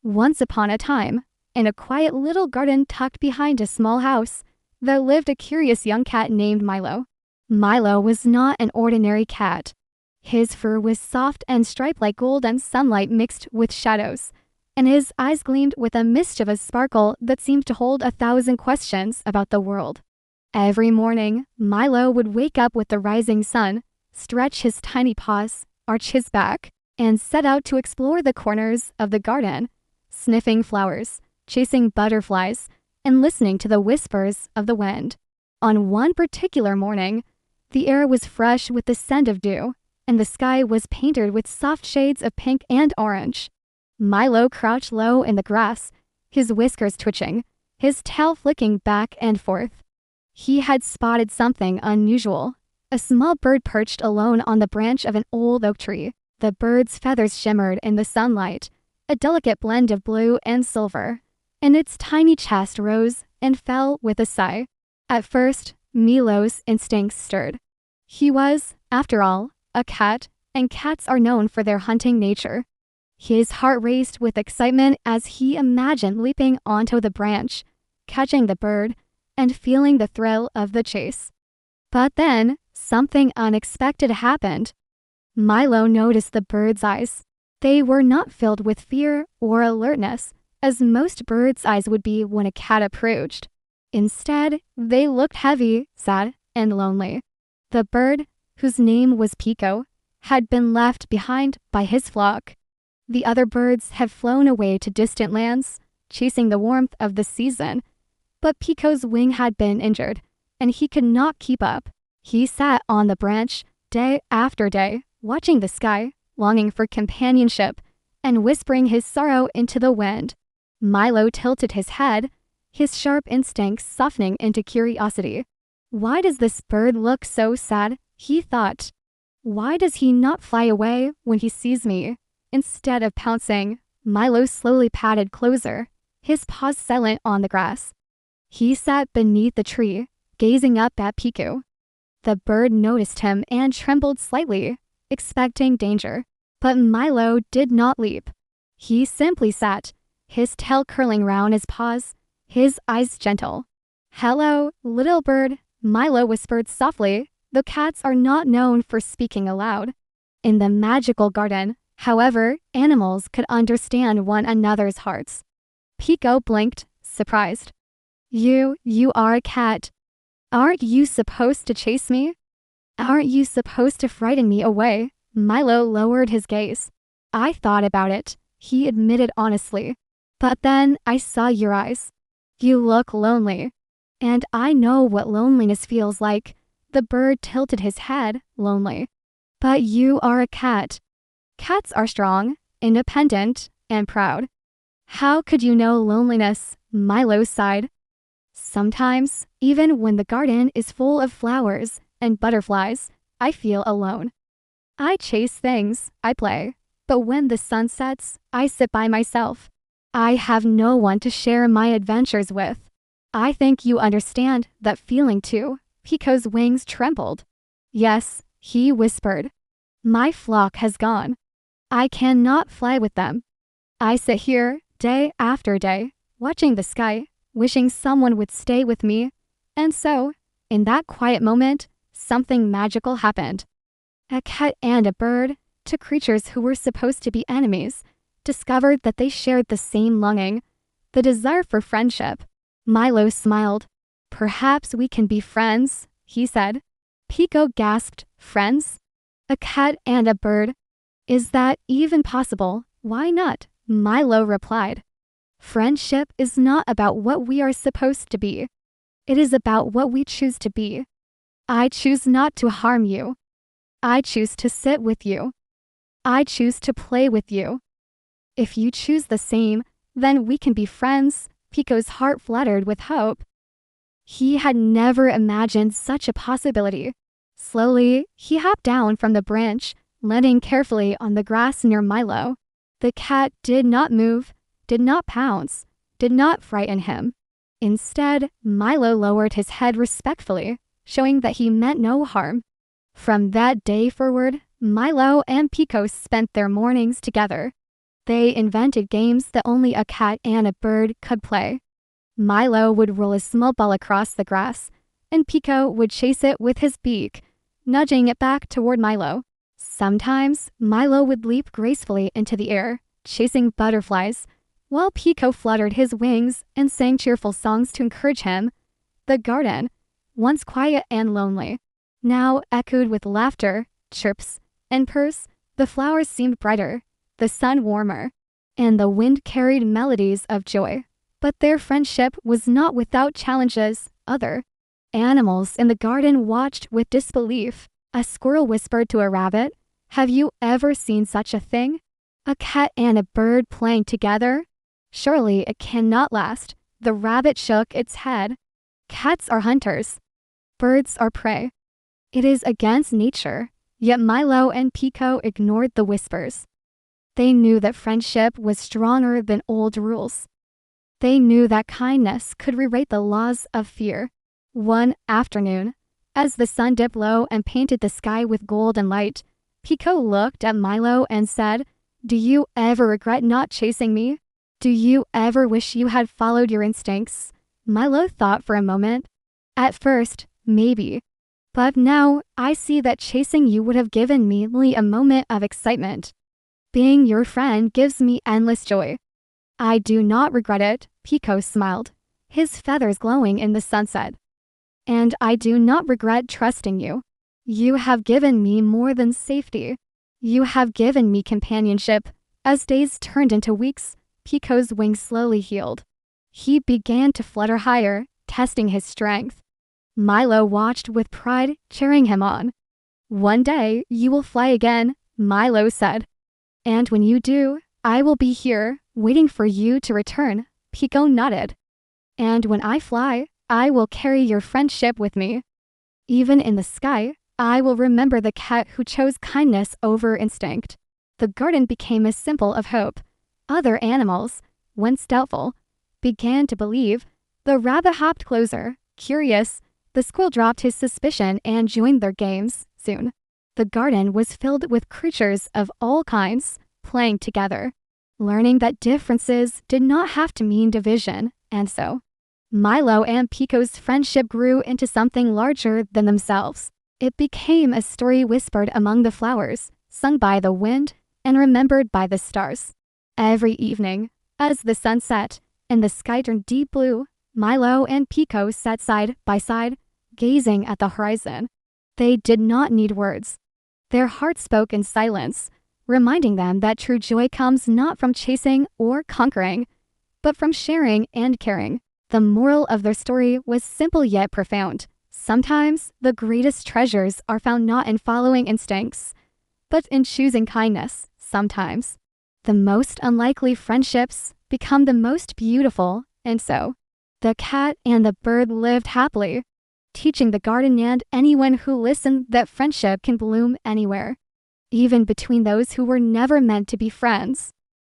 Once upon a time, in a quiet little garden tucked behind a small house, there lived a curious young cat named Milo. Milo was not an ordinary cat. His fur was soft and striped like golden sunlight mixed with shadows, and his eyes gleamed with a mischievous sparkle that seemed to hold 1,000 questions about the world. Every morning, Milo would wake up with the rising sun, stretch his tiny paws, arch his back, and set out to explore the corners of the garden, sniffing flowers, chasing butterflies, and listening to the whispers of the wind. On one particular morning, the air was fresh with the scent of dew, and the sky was painted with soft shades of pink and orange. Milo crouched low in the grass, his whiskers twitching, his tail flicking back and forth. He had spotted something unusual. A small bird perched alone on the branch of an old oak tree. The bird's feathers shimmered in the sunlight, a delicate blend of blue and silver, and its tiny chest rose and fell with a sigh. At first, Milo's instincts stirred. He was, after all, a cat, and cats are known for their hunting nature. His heart raced with excitement as he imagined leaping onto the branch, catching the bird, and feeling the thrill of the chase. But then, something unexpected happened. Milo noticed the bird's eyes. They were not filled with fear or alertness, as most birds' eyes would be when a cat approached. Instead, they looked heavy, sad, and lonely. The bird, whose name was Pico, had been left behind by his flock. The other birds had flown away to distant lands, chasing the warmth of the season. But Pico's wing had been injured, and he could not keep up. He sat on the branch, day after day, watching the sky, longing for companionship, and whispering his sorrow into the wind. Milo tilted his head, his sharp instincts softening into curiosity. Why does this bird look so sad? He thought. Why does he not fly away when he sees me? Instead of pouncing, Milo slowly padded closer, his paws silent on the grass. He sat beneath the tree, gazing up at Pico. The bird noticed him and trembled slightly, expecting danger. But Milo did not leap. He simply sat, his tail curling round his paws, his eyes gentle. "Hello, little bird," Milo whispered softly, though cats are not known for speaking aloud. In the magical garden, however, animals could understand one another's hearts. Pico blinked, surprised. You are a cat. Aren't you supposed to chase me? Aren't you supposed to frighten me away? Milo lowered his gaze. I thought about it, he admitted honestly. But then I saw your eyes. You look lonely. And I know what loneliness feels like. The bird tilted his head, lonely. But you are a cat. Cats are strong, independent, and proud. How could you know loneliness? Milo sighed. Sometimes, even when the garden is full of flowers and butterflies, I feel alone. I chase things, I play, but when the sun sets, I sit by myself. I have no one to share my adventures with. I think you understand that feeling too. Pico's wings trembled. Yes, he whispered. My flock has gone. I cannot fly with them. I sit here, day after day, watching the sky, wishing someone would stay with me. And so, in that quiet moment, something magical happened. A cat and a bird, two creatures who were supposed to be enemies, discovered that they shared the same longing, the desire for friendship. Milo smiled. Perhaps we can be friends, he said. Pico gasped, friends? A cat and a bird? Is that even possible? Why not? Milo replied. Friendship is not about what we are supposed to be. It is about what we choose to be. I choose not to harm you. I choose to sit with you. I choose to play with you. If you choose the same, then we can be friends. Pico's heart fluttered with hope. He had never imagined such a possibility. Slowly, he hopped down from the branch, landing carefully on the grass near Milo. The cat did not move, did not pounce, did not frighten him. Instead, Milo lowered his head respectfully, showing that he meant no harm. From that day forward, Milo and Pico spent their mornings together. They invented games that only a cat and a bird could play. Milo would roll a small ball across the grass, and Pico would chase it with his beak, nudging it back toward Milo. Sometimes, Milo would leap gracefully into the air, chasing butterflies, while Pico fluttered his wings and sang cheerful songs to encourage him. The garden, once quiet and lonely, now echoed with laughter, chirps, and purrs. The flowers seemed brighter, the sun warmer, and the wind carried melodies of joy. But their friendship was not without challenges. Other animals in the garden watched with disbelief. A squirrel whispered to a rabbit, "Have you ever seen such a thing? A cat and a bird playing together? Surely it cannot last." The rabbit shook its head. Cats are hunters. Birds are prey. It is against nature. Yet Milo and Pico ignored the whispers. They knew that friendship was stronger than old rules. They knew that kindness could rewrite the laws of fear. One afternoon, as the sun dipped low and painted the sky with golden light, Pico looked at Milo and said, "Do you ever regret not chasing me? Do you ever wish you had followed your instincts?" Milo thought for a moment. "At first, maybe. But now I see that chasing you would have given me only a moment of excitement. Being your friend gives me endless joy." "I do not regret it," Pico smiled, his feathers glowing in the sunset. "And I do not regret trusting you. You have given me more than safety. You have given me companionship." As days turned into weeks, Pico's wings slowly healed. He began to flutter higher, testing his strength. Milo watched with pride, cheering him on. "One day you will fly again," Milo said. "And when you do, I will be here, waiting for you to return." Pico nodded. "And when I fly, I will carry your friendship with me. Even in the sky, I will remember the cat who chose kindness over instinct." The garden became a symbol of hope. Other animals, once doubtful, began to believe. The rabbit hopped closer, curious. The squirrel dropped his suspicion and joined their games. Soon, the garden was filled with creatures of all kinds, playing together, learning that differences did not have to mean division. And so, Milo and Pico's friendship grew into something larger than themselves. It became a story whispered among the flowers, sung by the wind, and remembered by the stars. Every evening, as the sun set and the sky turned deep blue, Milo and Pico sat side by side, gazing at the horizon. They did not need words. Their hearts spoke in silence, reminding them that true joy comes not from chasing or conquering, but from sharing and caring. The moral of their story was simple yet profound. Sometimes the greatest treasures are found not in following instincts, but in choosing kindness. Sometimes the most unlikely friendships become the most beautiful. And so, the cat and the bird lived happily, teaching the garden and anyone who listened that friendship can bloom anywhere, even between those who were never meant to be friends.